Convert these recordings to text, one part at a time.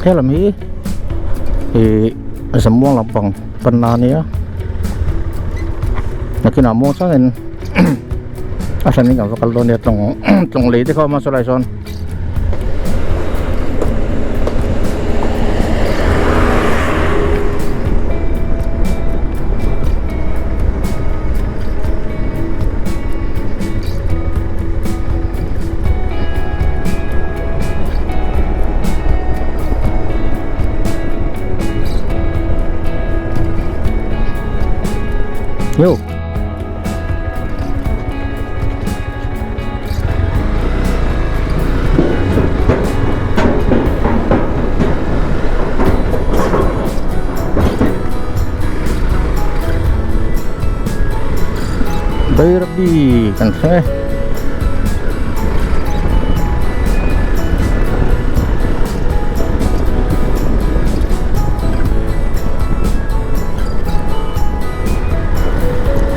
Helam hi semua lampang pernah ni ya. Nakin amo sangin asan ni kalau kalau dia tong lady kau masuk laison. Yo. Berbi kan saya.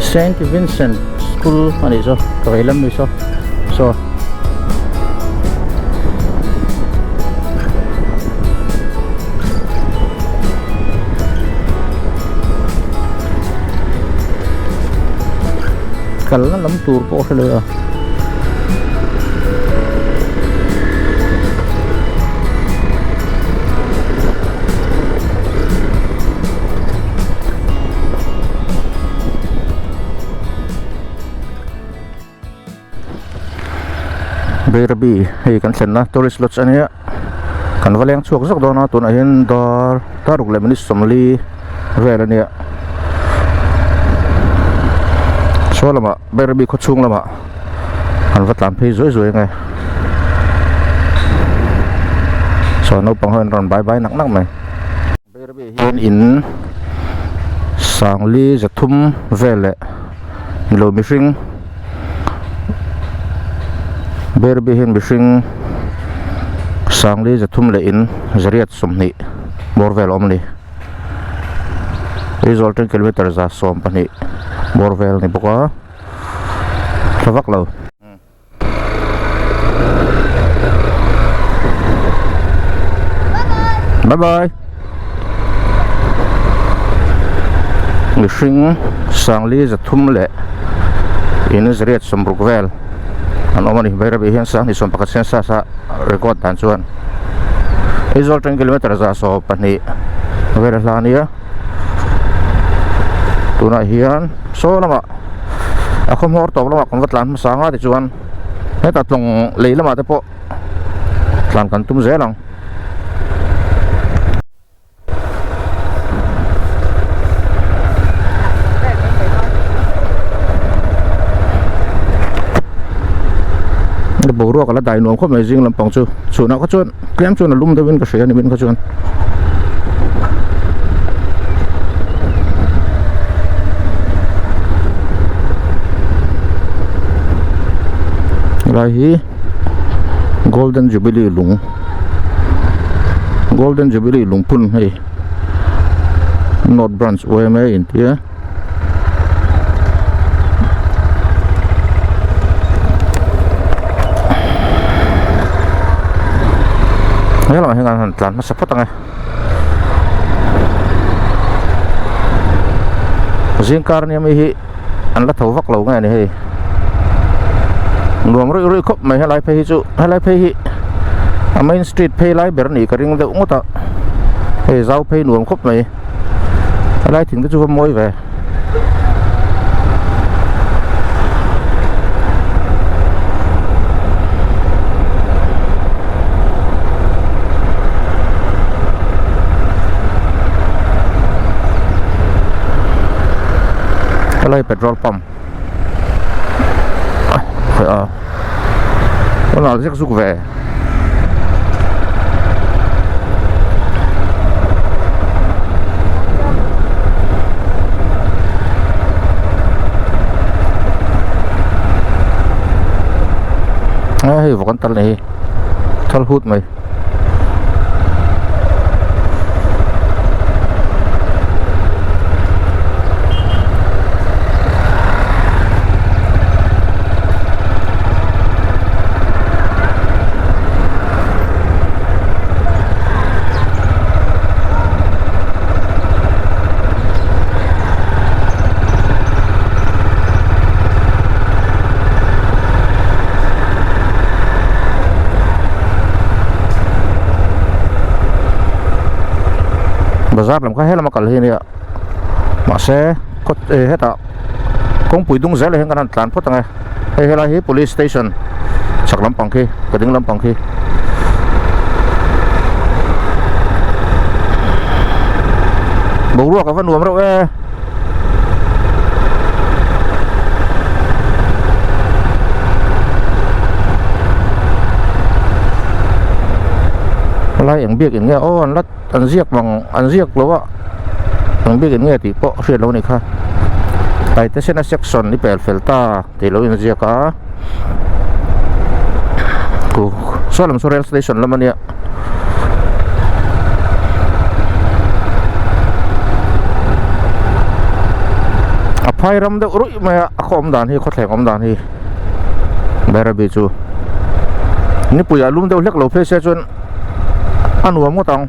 Saint Vincent School ano iso, kailan iso. So kalau lam tour po sila. Berbi hey kan sen na tourist lots ania kan valeng chuak zak do na tun a hin dar taruk le minis somli vel ania so lama berbi kho chung lama kan vatlam phei zoi zoi ngai so no pang hon ron bye bye nak nak mai berbi hin in sangli zathum vele lo mishing berbi hin bishing sangli zathum le in zariat somni borvel omni resulting kilometer za som pani borvel ni boka thavak lo bye bye bishing sangli zathum le in zariat sombrukvel ano mani berbi hin sang ni som pakat sensa sa record tan chuan result 10 km za so pani vera lania tuna hian so lama akhom hor to lama kon vatlan sanga ti chuan heta tlong leilama te po tlan kan tum zelang bộ ruộng là đại nông không phải riêng làm phòng chú nào có chuyện kém chuyện là lum tới bên cái sợi này bên có chuyện lại Golden Jubilee lung pun hay North Branch OMA India nhớ là hình ảnh nó sắp phát tăng này riêng car này mới anh là thấu vắc lâu ngày này luồng rưỡi khóc mày hay lại pay chú hay lại pay Main Street pay lại bер này cái riêng đậu ngót ạ hay giao pay luồng khóc mày hay lại thỉnh cái chú môi về lấy petrol pump con nào rất rút về hay vào con tàu này thal hút mày bazar lam kha hela makal hi ne ma se ko heta kong puidung zel heng kan tlan photanga hela hi police station chaklam pangki kading lam pangki buru ka van nuam ro lai ang biak in nghe ô an lat an ziak lo wa ang biak in nghe ti po hriat lo ni kha ai te sena section ni pel felta ti lo in ziak a ku solam so rail station lamania a phairam de rui ma akhom dan hi khothleng om dan hi berabi chu ni puya lum de hlek lo phe se chun anuam ko tang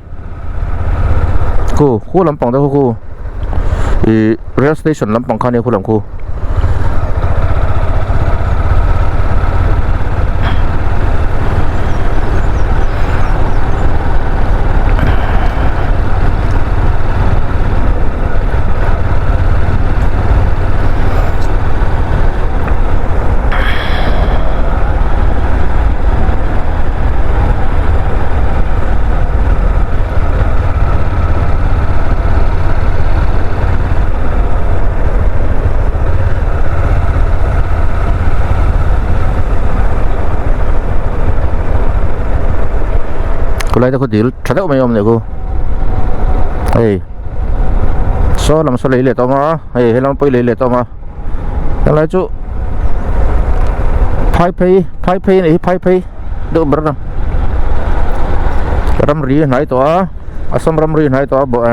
ku lampang da ku i rail station lampang khani khu lam ku kulai ta ko dil thada mai om ne ko ei so lam so le to ma ei helam poi le to ma lai chu phai phai do ber na ram ri nai to asam ram ri nai to bo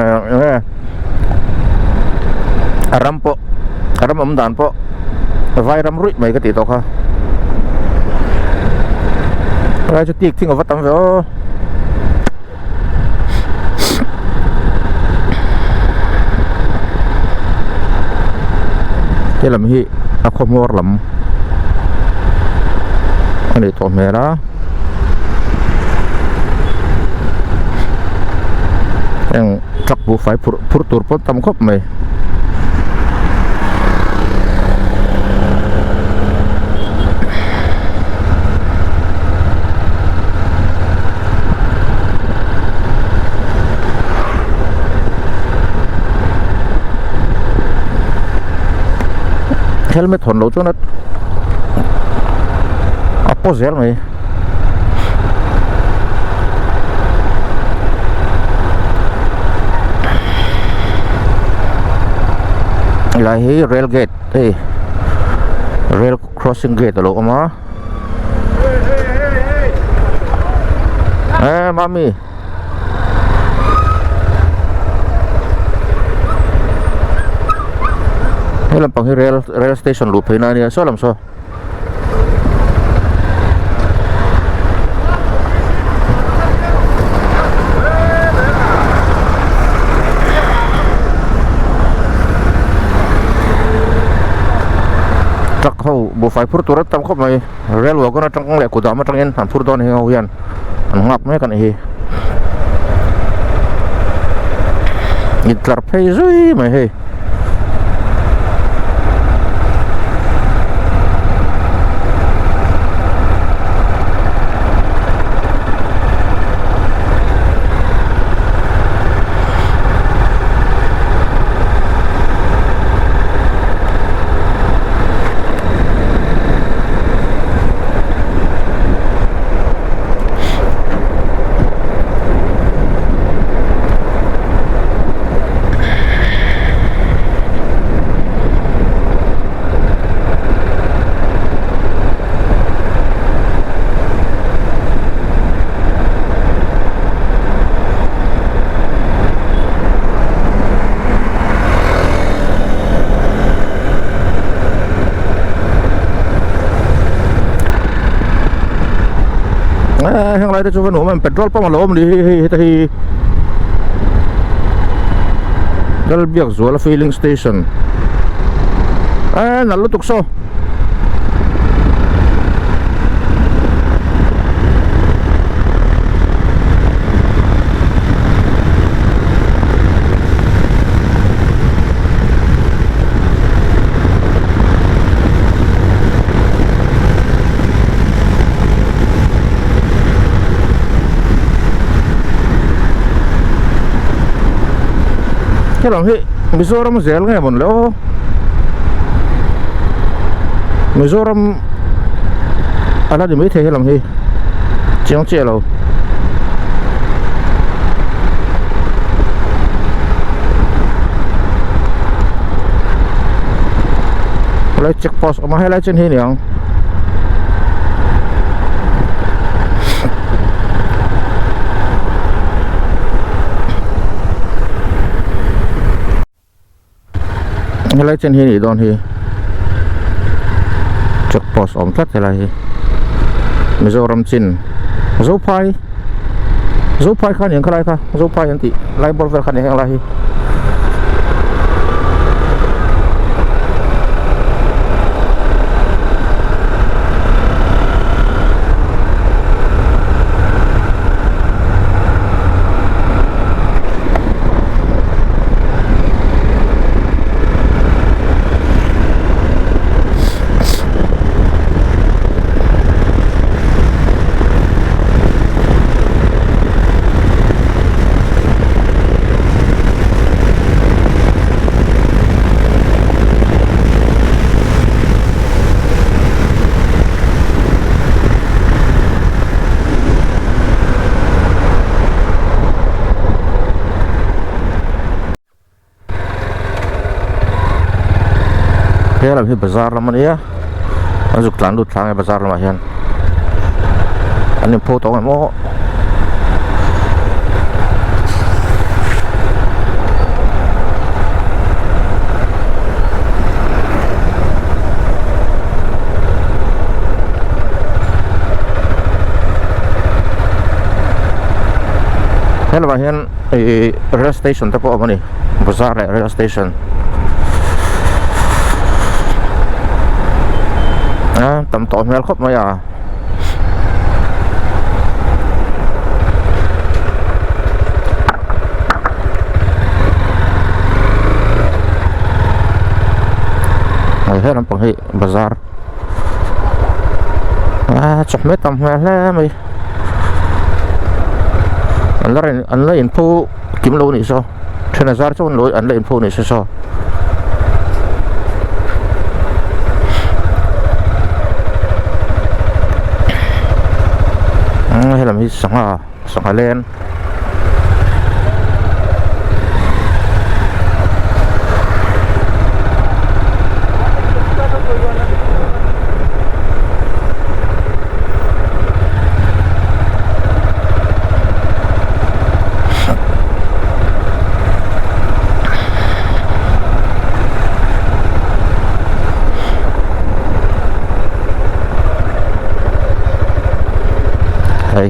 ram po ram om dan po vai ram rui mai ka ti to kha lai chu tik thing of tam ve cái làm hi không mua lắm anh để tôm mè đó yang truk bu phải pur tur pun tam khop mày helmet hon lo chonat apo zel mai lai hi rail gate hey rail crossing gate lo ma mami helam pang rail station lu phina ni so lam so truck ho bu fai pur turat tam khop mai rail wa gona tang le ku da ma tang en han pur don he hian an ngap me kan hi itlar phei zui mai he hang lai cho nó mình petrol pump lo đi thì dal biak zo la filling station nalo tukso cái làm hi Mizoram zel nghe bọn lỡ Mizoram ala đi mấy thế làm hi chẳng chia đâu lấy check post mà hay lấy trên hi nhỉ lấy trên hi nhỉ đòn hi check post ông thắt thế là hi Mizoram chin dấu phai khăn những cái này dấu phai anh chị lấy bol về khăn những cái này thế là cái bazar lắm anh ấy anh dục lăn đút sang cái bazar lắm anh anh em photo em mô thế là anh rail station tập ở bên này bazar rail station tầm tối mèo khóc mấy à ngày hết làm bằng hệ bazar chọc mấy tầm mèo là mày anh lấy info kiếm lâu này sao trên là ra cho anh lấy info này sao hay làm gì sống lên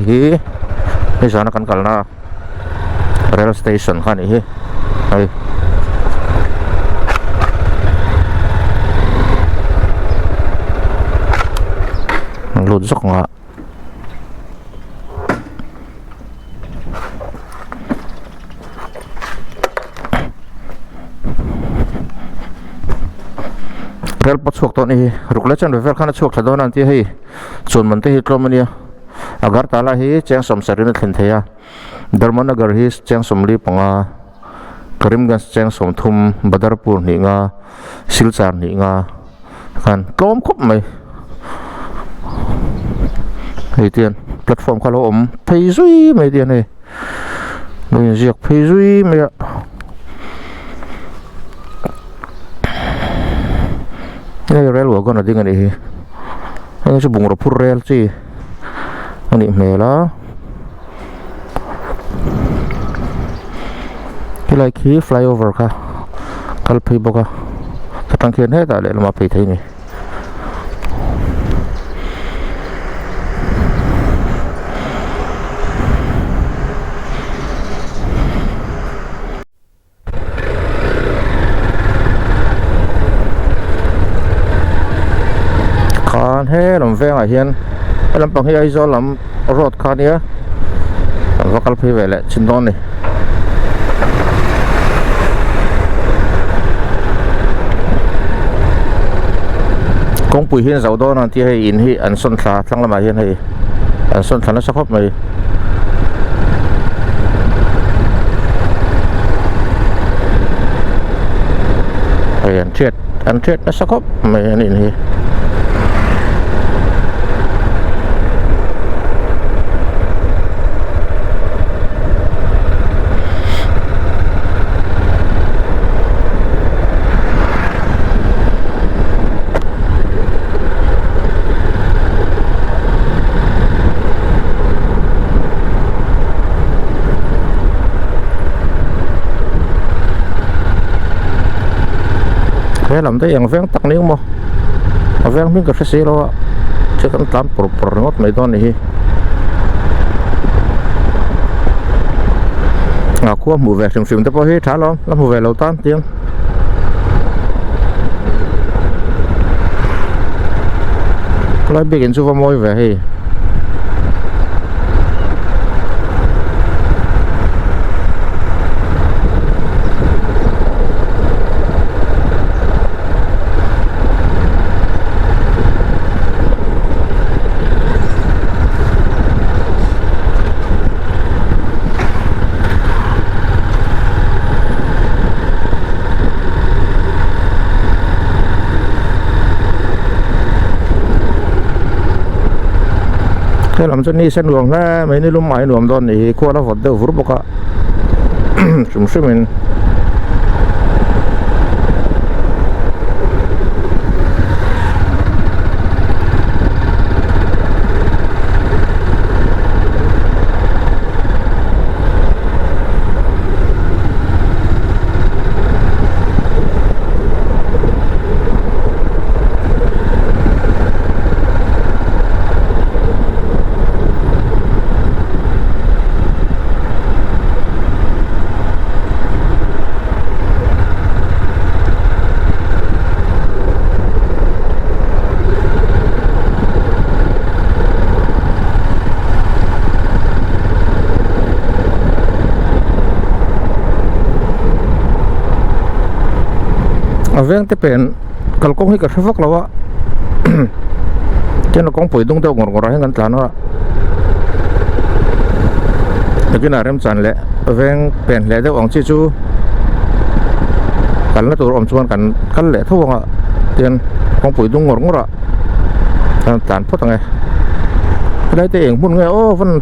hi ini sana kan karena rail station kan ini hai ludzok nggak rail pot suak to ni ruklecan river kan suak thado nanti hi chun man te hi tlomania agar tala hi cheng som sarin thlen theya Dharmanagar hi cheng somli panga Karimganj cheng som thum Badarpur ni nga Silchar ni nga kan tom khop mai hei tian platform khalo om phei zui mai tian hei noi ziak phei zui mai nei rail wa gona ding ani hi ai chu bungra phur rail chi ani mela kilai khi flyover ka kalphei boka katang khian he ta le lama phei thei ni khan he lam veng a hian lam pang hi ai zo lam road khan ya vakal phei vele chindon ni kong pui hian zau do nan ti hei in hi an son thla thlang lama hian hei an son thla na sakhop mai อันเทียดนะสักครับไม่อันนี้นี่làm tới yang veng tak ni mo veng min ka se ro che kan tan por ngot mai don ni nga ko mu ve sim te po hi tha lo la mu ve lo tan tiang klai begin chu va moi ve hi cái làm cho ni sen luồng ra mấy ni lum mãi luồng đòn thì qua nó vật đều vút bọc ạ chúng sẽ mình veng te pen kal kong hi ka thawak lawa chen kong poi dung te ngor hai ngan tlan wa lekin arem chan le veng pen le de ong chi chu kan la tur om chuan kan le thawanga ten kong poi dung ngor tan phot nge dai te eng mun nge o van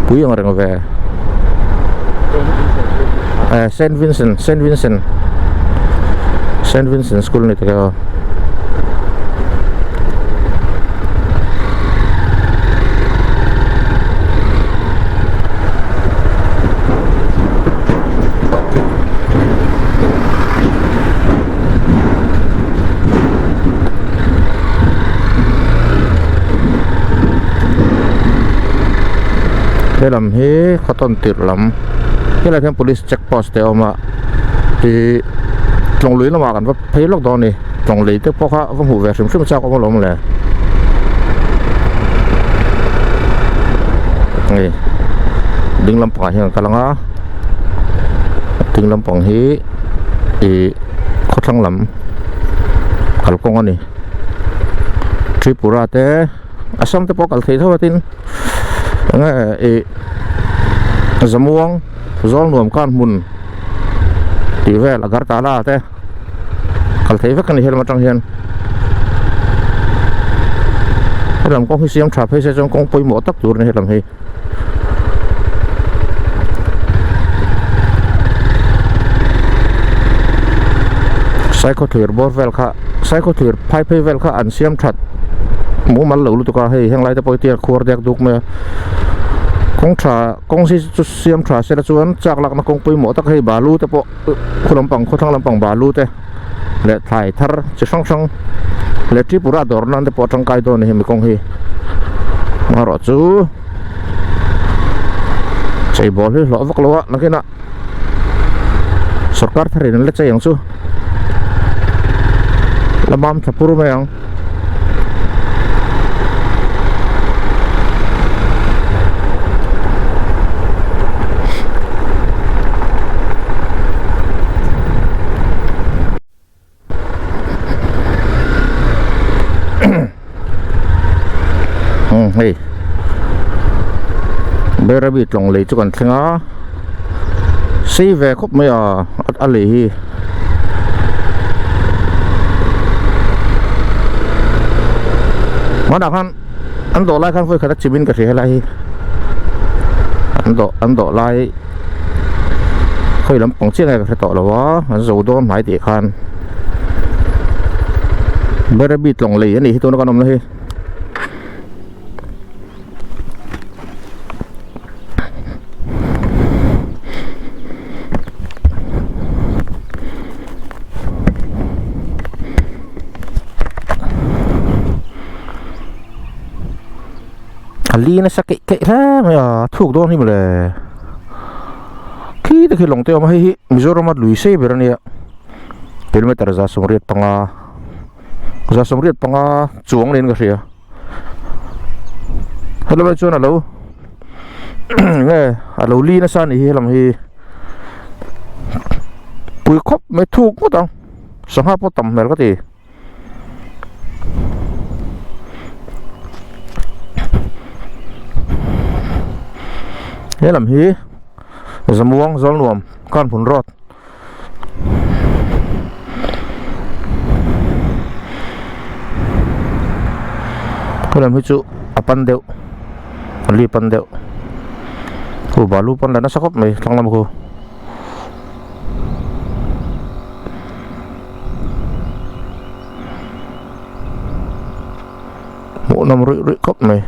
pui ang reng ve Saint Vincent School ni tayo. Dalam hi khaton tir lam. Kila thêm police checkpost te oma thì trong lưới nó mà cần thấy lúc đó này trong lưới tiếp bóc vẫn hủ về sớm sao có lỗ mà này đinh lâm phải hiện cái lăng đinh lâm bằng hí thì khó thăng lắm cả công anh này Tripura te Assam te bóc thấy thôi tin nghe Zammuang zol nuam kan mun thì về là Agartala thế, kalau thấy các cái này trong hiện, làm con khi xem trà phê sẽ trong con bôi mỏ tắc chuột này làm gì, sai có thuyền bor vel cả, sai có thuyền phai phê vel cả ăn xem trật, mũ mặt lẩu tụi cái hay hàng lại ta bôi tiền khua đẹp đục mà con si xem trà sẽ là chuan chắc là nó con bôi mỏ tắc hay bà lu ta bộ khu làm bằng bà lu thế lệ thải thar chỉ song lệ Tripura đổ nan ta bộ trong cái đó này mình con hi mà rõ chú chạy bỏ đi lõ vắc lõ nó cái nọ सरकार thari nó lệ chạy yang chú làm bám tháp puru mấy yang hey bây giờ bị trồng lấy cho con thằng á xí về khúc mấy à lì mà đặc han anh đổ lại khăn phơi khát chim cái gì lại anh đổ lại khơi lắm bằng chiếc này cái tọt là quá anh dầu đôn máy thì khăn bây giờ bị lỏng lì này tôi nó còn nằm đây Ali nó sakit kayak lah, ya thuk don ni boleh. Kita ke long teo mahi Mizoram at Luise berani ya. Kilometer za sumrit panga chuang len ka ria. Hello ba chon alo. Nge alo li na san hi lam hi. Pui khop me thuk mo tang. Sangha po tam mel ka ti. Thế làm hí dầm muông gió luồng con phun rót thế làm hí chú pan đeo li pan đeo cô bảo lu pan là nó sắc khóc mày thằng làm cô mỗi năm rưỡi khóc mày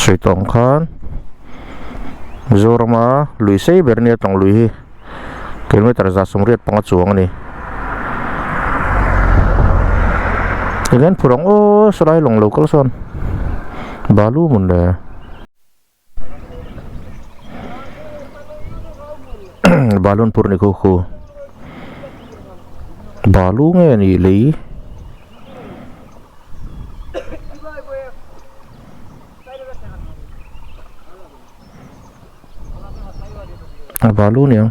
Sui tong khan Zorma Luise berni tong lui kilometer za sumriat panga chuang ni igen purong o sarai long local son balu mun le balun pur ni khu balu nge ni li balu ni ang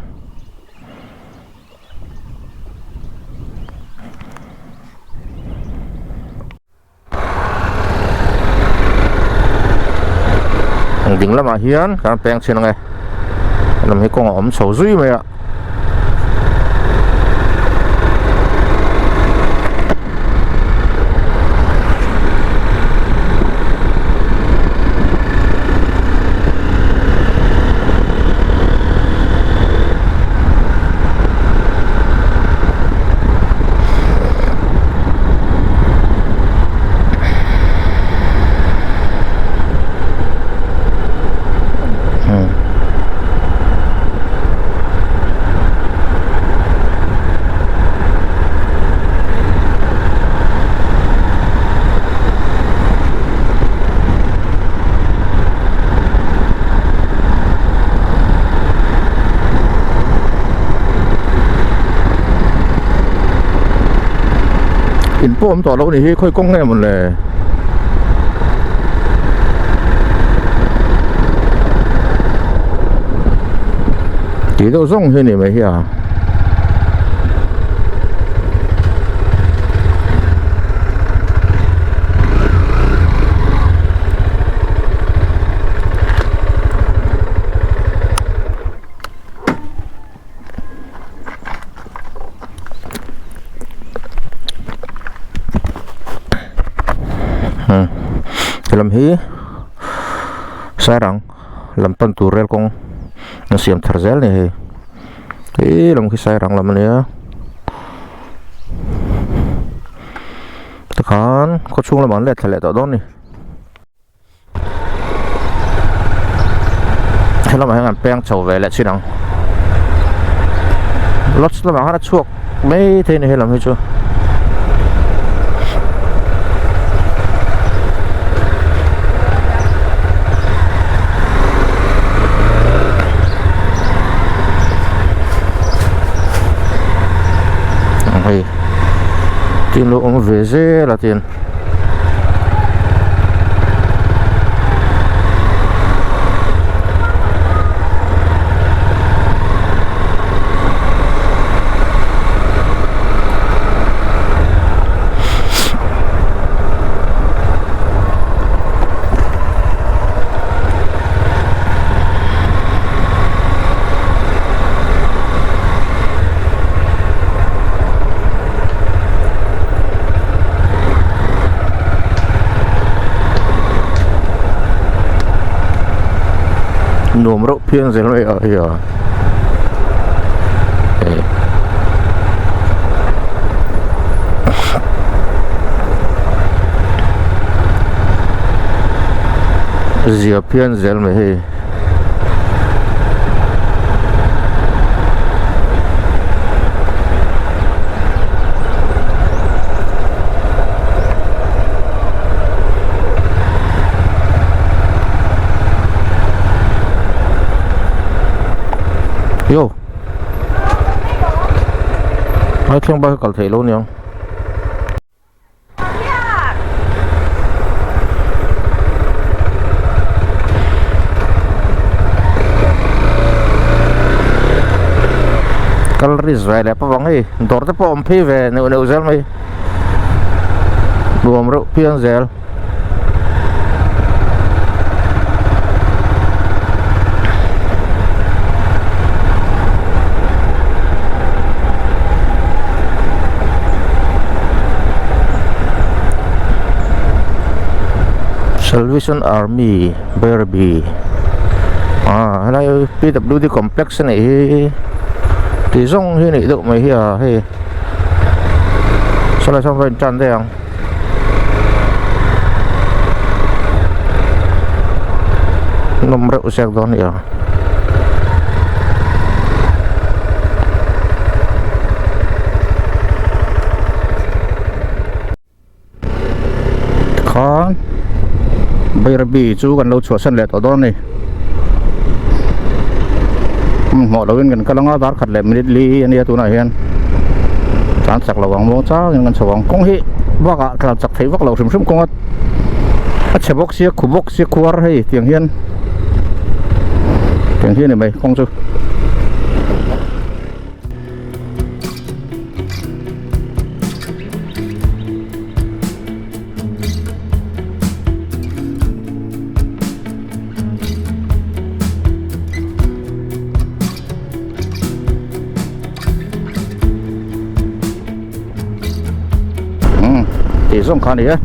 ding lama hian kan peng chen nge lam hi kong om so zui me ya in po to lo ni hi khoi kong nge mun le ti do zong he ni me hi à làm hí sai rằng làm pan tu rel kong nó xiêm thar zel này thì làm cái sai rằng làm này tất cả có chung là bán lẹt thẻ lẹt ở đó này thế là mà hàng peng chầu về lẹt xin rằng lót là mà hàng chuộc mấy thế này làm hay chưa tiền lộ ông về dê là tiền Número pian zel mai ya. Zia pian zel mai he. Yo, ai khen bao cầu thể luôn nhỉ? Calories về đẹp bang ấy, đồ đó bom phi về nấu nấu zel mày, đồ mỡ piang zel. Salvation Army Barbie này PWD complex này thì rong như này độ mấy hiểu hay sao lại xong bên tràn đây không nằm rượu xe đó nhỉ khó Barbie chú gần lâu chuột sân lệ ở đó này họ đầu tiên gần cái lăng áo khát lệ mình đi anh tu này hen chán sặc là vàng mông cháu nhưng gần sầu vàng công hi vác à cái sặc thấy vác lẩu sum sum công á chế bốc xia kuar hay tiếng hiên này mày không chứ thì dùng khăn đi á